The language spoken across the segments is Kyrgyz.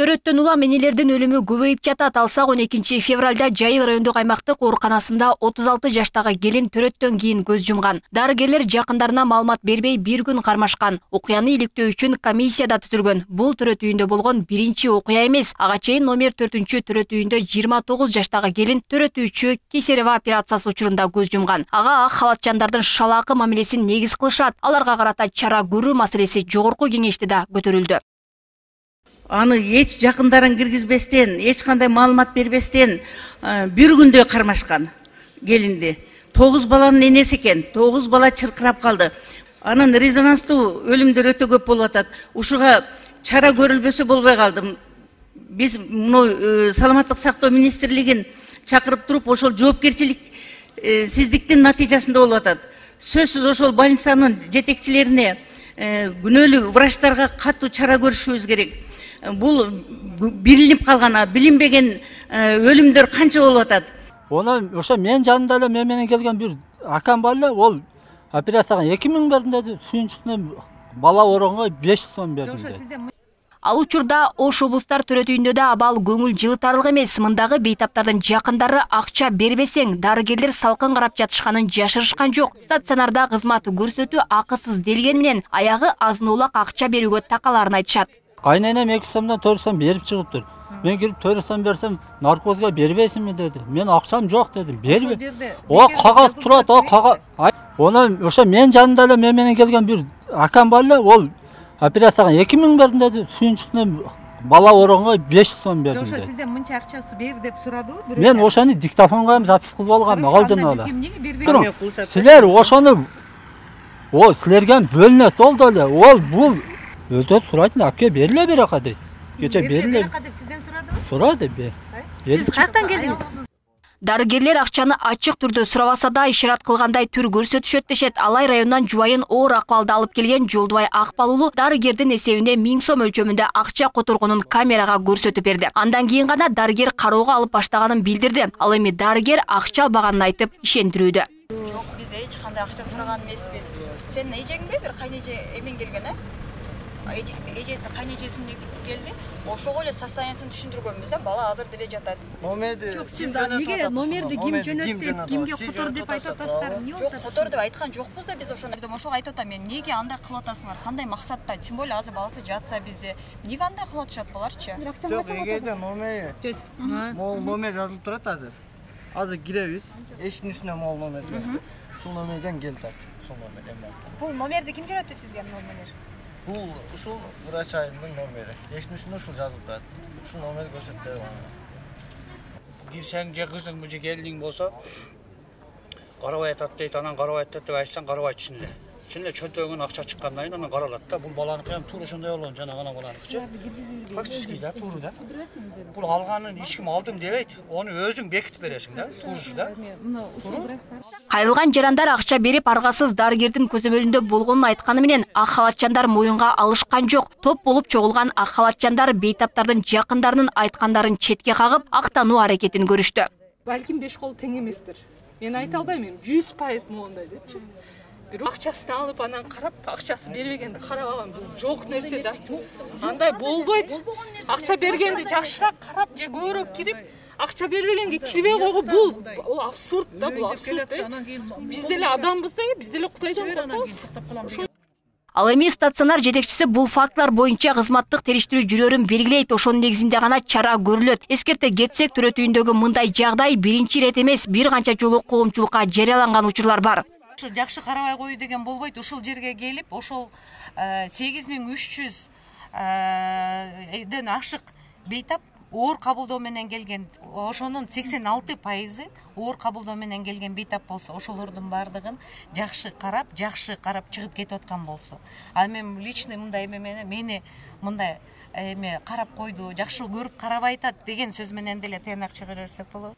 Төрөттөн улам энелердин өлүмү көбөйүп жатат. Алсак 12 февралда Жайыл райондук аймактык ооруканасында 36 жаштагы келин төрөттөн кийин көз жумган. Дарыгерлер жакындарына маалымат бербей бир күн кармашкан. Окуяны иликтөө үчүн комиссия да түзүлгөн. Бул төрөт үйүндө болгон биринчи окуя эмес. Ага чейин номер 4 төрөт үйүндө 29 жаштагы келин төрөтүүчү кесарево операциясы учурунда көз жумган. Ага ак халатчандардын шалаакы мамилесин негиз кылышат. Аларга карата чара көрүү маселеси жогорку кеңеште да көтөрүлдү. Аны эч жакындарын киргизбестен, эч кандай маалымат бербестен бир күндө кармашкан келинди. 9 баланын энеси экен, 9 бала чыркырап калды. Анын резонанстуу өлүмдөр өтө көп болуп атат. Ушуга чара көрүлбөсө болбой калды. Биз мына саламаттык сактоо министрлигин чакырып туруп, ошол жоопкерчилик сиздиктин натыйжасында болуп атат. Сөзсүз ошол больницанын жетекчилерине, күнөөлүү врачтарга катуу чара көрүшүбүз керек. Бул билинип калган, билинбеген өлүмдөр канча болуп атат. Ona ошо мен жанымда эле мен менен келген бир акам бар эле, ол операцияга 2000 бердим деди, сүйүн үстүнө бала ороонго 500 сом бердим деди. Ал учурда Ош облустар төрөт үйүндө да абал көңүл жылытарлык эмес. Мындагы бейтаптардын жакындары акча бербесең, дарыгерлер салкын карап жатышканын жашырышкан жок. Стационарда кызмат көрсөтүү акысыз делген менен аягы азын-улак акча берүүгө такаларын айтышат. Кайненем 2 сомдон 4 сом берип чыгыптыр. Мен кирип 4 сом берсем, наркозго бербейсиңби деди. Мен акчам жок дедим. Бербе. О кагаз турат, о кагаз. Ona ошо мен жанымда эле мен менен келген бир акам бар эле, ол операцияга 2000 бердим деди, сүйүн үстүнө бала ороонго 500 сом бердим деди. Ошо сизден мынча акчасы бер деп сурадыбы? Мен ошону диктофонго ham запись кылып алгам, алдын ала. Силер ошону силерге бөлүнөт болду эле. Ол бул өзү сурайт, апке бериле берака дейт. Кече бериле деп сизден сурадыбы? Сурады бе. Сиз каяктан келдиңиз? Дарыгерлер акчаны ачык түрдө сурабаса да ишарат кылгандай түр көрсөтүшөт дешет. Алай районунан жубайын оор акыбалда алып келген Жолдубай Акбал уулу дарыгердин эсебине 1000 сом өлчөмүндө акча которгонун камерага көрсөтүп берди. Андан кийин гана дарыгер кароого алып баштаганын билдирди. Ал эми дарыгер акча албаганын айтып ишендирүүдө. Жок, биз эч кандай акча сураган эмеспиз. Сенин эжеңде бир кайнеже эмен келген, эжеси кайнежесин келди. Ошого эле состояниясын түшүндүргөнбүз да, бала азыр деле жатат. Жок, сиз неге номерди ким жөнөттү, кимге котор деп айтып атасыздар? Эмне болуп атат? Жок, котор деп айткан жокпуз да, биз ошого айтып атам мен. Неге андай кылып атасыңар? Кандай максатта? Тем более азыр баласы жатса бизде. Неге андай кылып атышат баларчы? Жок, эгерде номер жазылып турат азыр. Азыр киребиз. Эшиктин үстүнө мол номер бар. Ушул номерден келтат. Ушул номерден. Бул номерди ким жөнөттү сизге номер? Бул ушул врач айымдын номери. Эшиктин үстүнө ушул жазылып турат. Ушул номерди көрсөтүп берем. Кирсең же кызың же келиниң болсо, карабай атат дейт, анан карабай атат деп айтсаң карабай чын эле. Чын эле чөнтөгүнөн акча чыккандан кийин анан каралат да. Бул баланыкы ham туура ошондой болгон, жана гана баланыкычы. Фактически да, туура да. Бул алганын эч ким алдым дебейт. Ону өзүң бекитип бересиң да, туурусу да. Кайрылган жарандар акча берип аргасыз дарыгердин көзөмөлүндө болгонун айтканы менен ак халатчандар моюнга алышкан жок. Топ болуп чогулган ак халатчандар бейтаптардын жакындарынын айткандарын четке кагып, актануу аракетин көрүштү. Балким 5 кол тең эместир. Мен айта албайм, 100% моундай депчи. Бирок акчасын алып анан карап, акчасы бербегенди карабаган бул жок нерсе да. Андай болбойт. Акча бергенди жакшыраак карап, же көбүрөөк кирип, акча бербегенге кирбей койгу бул абсурд да, бул абсурд. Биз деле адамбыз да, биз деле Кудайдан коркобуз. Ал эми стационар жетекчиси бул фактылар боюнча кызматтык териштирүү жүрөрүн белгилейт. Ошонун негизинде гана чара көрүлөт. Эскерте кетсек, төрөт үйүндөгү мындай жагдай биринчи ирет эмес, бир канча жолу коомчулукка жарыяланган учурлар бар. Жакшы карабай коюу деген болбойт. Ушул жерге келип, ошол 8300 ден ашык бейтап оор кабылдоо менен келген, ошонун 86% оор кабылдоо менен келген бейтап болсо, ошолордун бардыгын жакшы карап чыгып кетип аткан болсо. Ал мен личный мындай мени мындай карап койду, жакшы көрүп карабай атат деген сөз менен деле тыянак чыгарып берсек болот.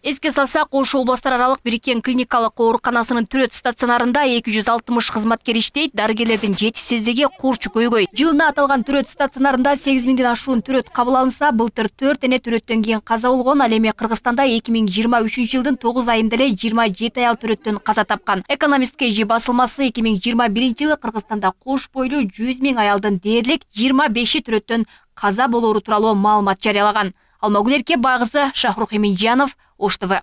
Эске салсак, Ош областар аралык бириккен клиникалык ооруканасынын Түрөт стационарында 260 кызматкер иштейт. Дарыгерлердин жетишсиздиги курч көйгөй. Жылына аталган Түрөт стационарында 8000ден ашуун түрөт кабыл алынса, былтыр 4 эне түрөттөн кийин каза болгон. Ал эми Кыргызстанда 2023 жылдын 9 айында эле 27 аял түрөттөн каза тапкан. Экономист KG басылмасы 2021 жылы Кыргызстанда кош бойлуу 100 000 аялдын дээрлик 25 түрөттөн каза болоору тууралуу маалымат жарыялаган. Алмагүл Эрке, Багызы, Шахрух Эминжанов, Ош ТВ.